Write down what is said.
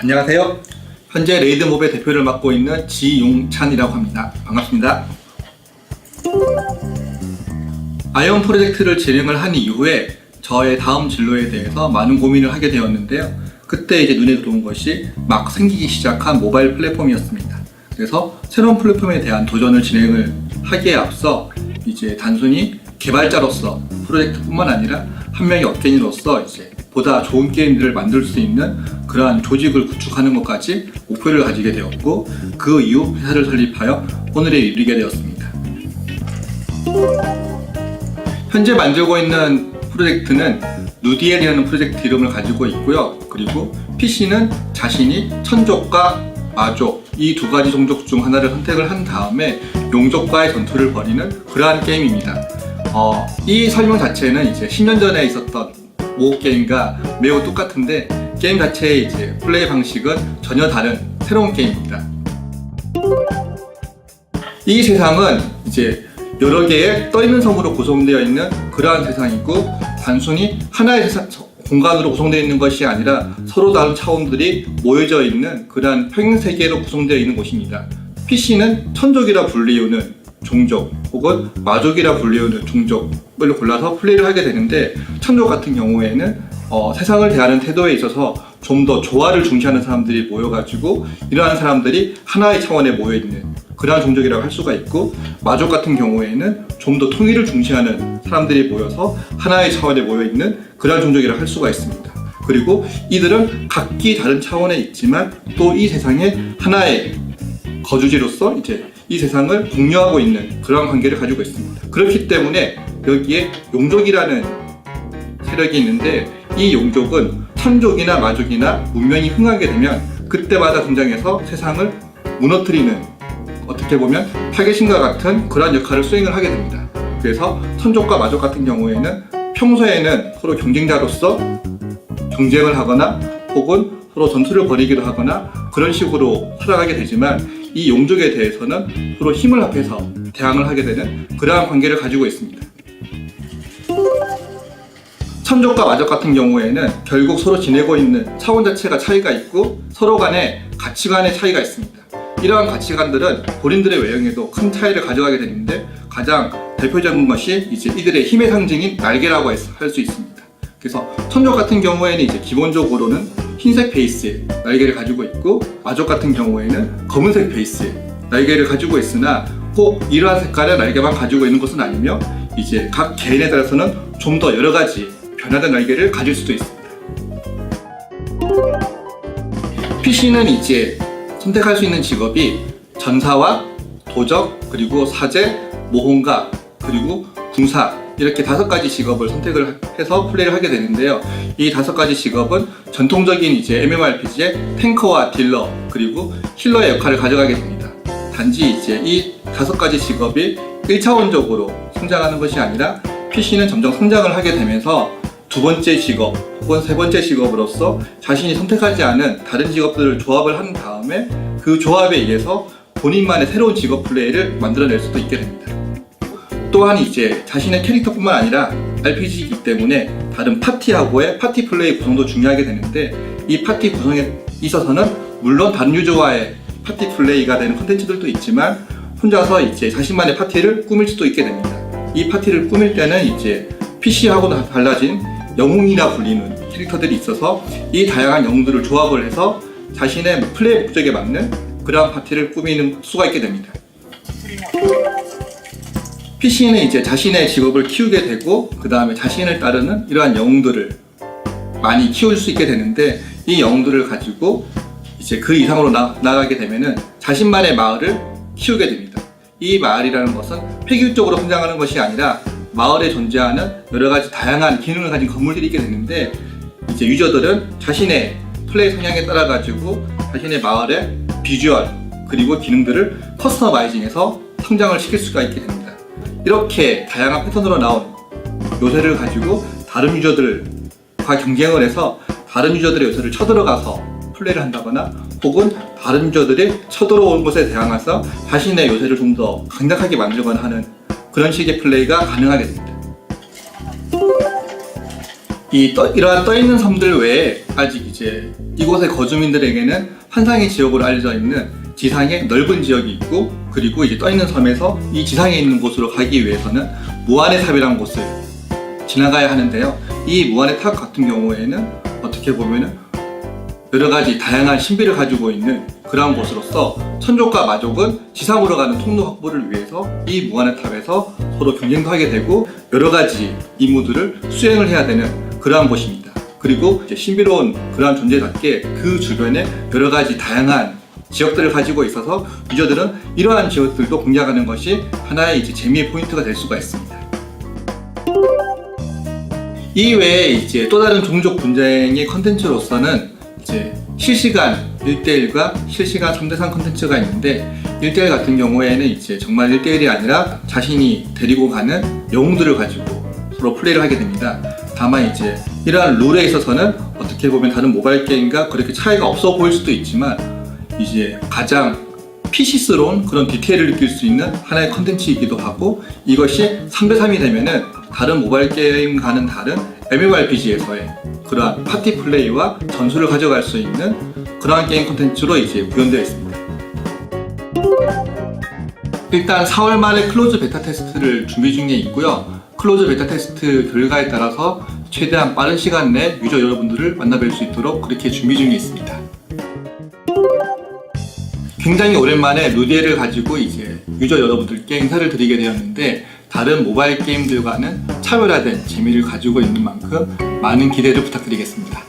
안녕하세요. 현재 레이드몹의 대표를 맡고 있는 지용찬이라고 합니다. 반갑습니다. 아이온 프로젝트를 진행을 한 이후에 저의 다음 진로에 대해서 많은 고민을 하게 되었는데요. 그때 이제 눈에 들어온 것이 막 생기기 시작한 모바일 플랫폼이었습니다. 그래서 새로운 플랫폼에 대한 도전을 진행을 하기에 앞서 이제 단순히 개발자로서 프로젝트뿐만 아니라 한 명의 업계인으로서 이제 보다 좋은 게임들을 만들 수 있는 그러한 조직을 구축하는 것까지 목표를 가지게 되었고, 그 이후 회사를 설립하여 오늘에 이르게 되었습니다. 현재 만들고 있는 프로젝트는 누디엘이라는 프로젝트 이름을 가지고 있고요. 그리고 PC는 자신이 천족과 마족 이 두 가지 종족 중 하나를 선택을 한 다음에 용족과의 전투를 벌이는 그러한 게임입니다. 이 설명 자체는 이제 10년 전에 있었던 모 게임과 매우 똑같은데, 게임 자체의 이제 플레이 방식은 전혀 다른 새로운 게임입니다. 이 세상은 이제 여러 개의 떠있는 섬으로 구성되어 있는 그러한 세상이고, 단순히 하나의 공간으로 구성되어 있는 것이 아니라 서로 다른 차원들이 모여져 있는 그러한 평행세계로 구성되어 있는 곳입니다. PC는 천족이라 불리우는 종족 혹은 마족이라 불리우는 종족을 골라서 플레이를 하게 되는데, 천족 같은 경우에는 세상을 대하는 태도에 있어서 좀 더 조화를 중시하는 사람들이 모여가지고 이러한 사람들이 하나의 차원에 모여있는 그러한 종족이라고 할 수가 있고, 마족 같은 경우에는 좀 더 통일을 중시하는 사람들이 모여서 하나의 차원에 모여있는 그러한 종족이라고 할 수가 있습니다. 그리고 이들은 각기 다른 차원에 있지만 또 이 세상의 하나의 거주지로서 이제 이 세상을 공유하고 있는 그런 관계를 가지고 있습니다. 그렇기 때문에 여기에 용족이라는 세력이 있는데, 이 용족은 천족이나 마족이나 문명이 흥하게 되면 그때마다 등장해서 세상을 무너뜨리는, 어떻게 보면 타겟신과 같은 그러한 역할을 수행을 하게 됩니다. 그래서 천족과 마족 같은 경우에는 평소에는 서로 경쟁자로서 경쟁을 하거나 혹은 서로 전투를 벌이기도 하거나 그런 식으로 살아가게 되지만, 이 용족에 대해서는 서로 힘을 합해서 대항을 하게 되는 그러한 관계를 가지고 있습니다. 천족과 마족 같은 경우에는 결국 서로 지내고 있는 차원 자체가 차이가 있고 서로 간에 가치관의 차이가 있습니다. 이러한 가치관들은 본인들의 외형에도 큰 차이를 가져가게 되는데, 가장 대표적인 것이 이제 이들의 힘의 상징인 날개라고 할 수 있습니다. 그래서 천족 같은 경우에는 이제 기본적으로는 흰색 베이스의 날개를 가지고 있고, 마족 같은 경우에는 검은색 베이스의 날개를 가지고 있으나 꼭 이러한 색깔의 날개만 가지고 있는 것은 아니며, 이제 각 개인에 따라서는 좀 더 여러 가지 변화된 날개를 가질 수도 있습니다. PC는 이제 선택할 수 있는 직업이 전사와 도적, 그리고 사제, 모험가, 그리고 궁사, 이렇게 5가지 직업을 선택을 해서 플레이를 하게 되는데요. 이 5가지 직업은 전통적인 이제 MMORPG의 탱커와 딜러, 그리고 힐러의 역할을 가져가게 됩니다. 단지 이제 이 5가지 직업이 1차원적으로 성장하는 것이 아니라 PC는 점점 성장을 하게 되면서 두 번째 직업 혹은 세 번째 직업으로서 자신이 선택하지 않은 다른 직업들을 조합을 한 다음에 그 조합에 의해서 본인만의 새로운 직업 플레이를 만들어낼 수도 있게 됩니다. 또한 이제 자신의 캐릭터뿐만 아니라 RPG이기 때문에 다른 파티하고의 파티 플레이 구성도 중요하게 되는데, 이 파티 구성에 있어서는 물론 다른 유저와의 파티 플레이가 되는 콘텐츠들도 있지만 혼자서 이제 자신만의 파티를 꾸밀 수도 있게 됩니다. 이 파티를 꾸밀 때는 이제 PC하고는 달라진 영웅이라 불리는 캐릭터들이 있어서 이 다양한 영웅들을 조합을 해서 자신의 플레이 목적에 맞는 그러한 파티를 꾸미는 수가 있게 됩니다. PC는 이제 자신의 직업을 키우게 되고 그 다음에 자신을 따르는 이러한 영웅들을 많이 키울 수 있게 되는데, 이 영웅들을 가지고 이제 그 이상으로 나아가게 되면은 자신만의 마을을 키우게 됩니다. 이 마을이라는 것은 획일적으로 성장하는 것이 아니라 마을에 존재하는 여러 가지 다양한 기능을 가진 건물들이 있게 되는데, 이제 유저들은 자신의 플레이 성향에 따라 가지고 자신의 마을의 비주얼 그리고 기능들을 커스터마이징해서 성장을 시킬 수가 있게 됩니다. 이렇게 다양한 패턴으로 나온 요새를 가지고 다른 유저들과 경쟁을 해서 다른 유저들의 요새를 쳐들어가서 플레이를 한다거나 혹은 다른 유저들이 쳐들어온 곳에 대항해서 자신의 요새를 좀 더 강력하게 만들거나 하는 그런 식의 플레이가 가능하게 됩니다. 이러한 떠있는 섬들 외에 아직 이제 이곳의 거주민들에게는 환상의 지역으로 알려져 있는 지상의 넓은 지역이 있고, 그리고 이제 떠있는 섬에서 이 지상에 있는 곳으로 가기 위해서는 무한의 탑이라는 곳을 지나가야 하는데요. 이 무한의 탑 같은 경우에는 어떻게 보면은 여러 가지 다양한 신비를 가지고 있는 그러한 곳으로서 천족과 마족은 지상으로 가는 통로 확보를 위해서 이 무한의 탑에서 서로 경쟁도 하게 되고 여러 가지 임무들을 수행을 해야 되는 그러한 곳입니다. 그리고 이제 신비로운 그러한 존재답게 그 주변에 여러 가지 다양한 지역들을 가지고 있어서 유저들은 이러한 지역들도 공략하는 것이 하나의 이제 재미의 포인트가 될 수가 있습니다. 이외에 이제 또 다른 종족 분쟁의 컨텐츠로서는 이제 실시간 1대1과 실시간 3대3 컨텐츠가 있는데, 1대1 같은 경우에는 이제 정말 1대1이 아니라 자신이 데리고 가는 영웅들을 가지고 서로 플레이를 하게 됩니다. 다만 이제 이러한 룰에 있어서는 어떻게 보면 다른 모바일 게임과 그렇게 차이가 없어 보일 수도 있지만 이제 가장 PC스러운 그런 디테일을 느낄 수 있는 하나의 컨텐츠이기도 하고, 이것이 3대3이 되면은 다른 모바일 게임과는 다른 MMORPG에서의 그러한 파티 플레이와 전술을 가져갈 수 있는 그러한 게임 콘텐츠로 이제 구현되어 있습니다. 일단 4월 말에 클로즈 베타 테스트를 준비 중에 있고요. 클로즈 베타 테스트 결과에 따라서 최대한 빠른 시간 내에 유저 여러분들을 만나뵐 수 있도록 그렇게 준비 중에 있습니다. 굉장히 오랜만에 루디에를 가지고 이제 유저 여러분들께 인사를 드리게 되었는데, 다른 모바일 게임들과는 차별화된 재미를 가지고 있는 만큼 많은 기대를 부탁드리겠습니다.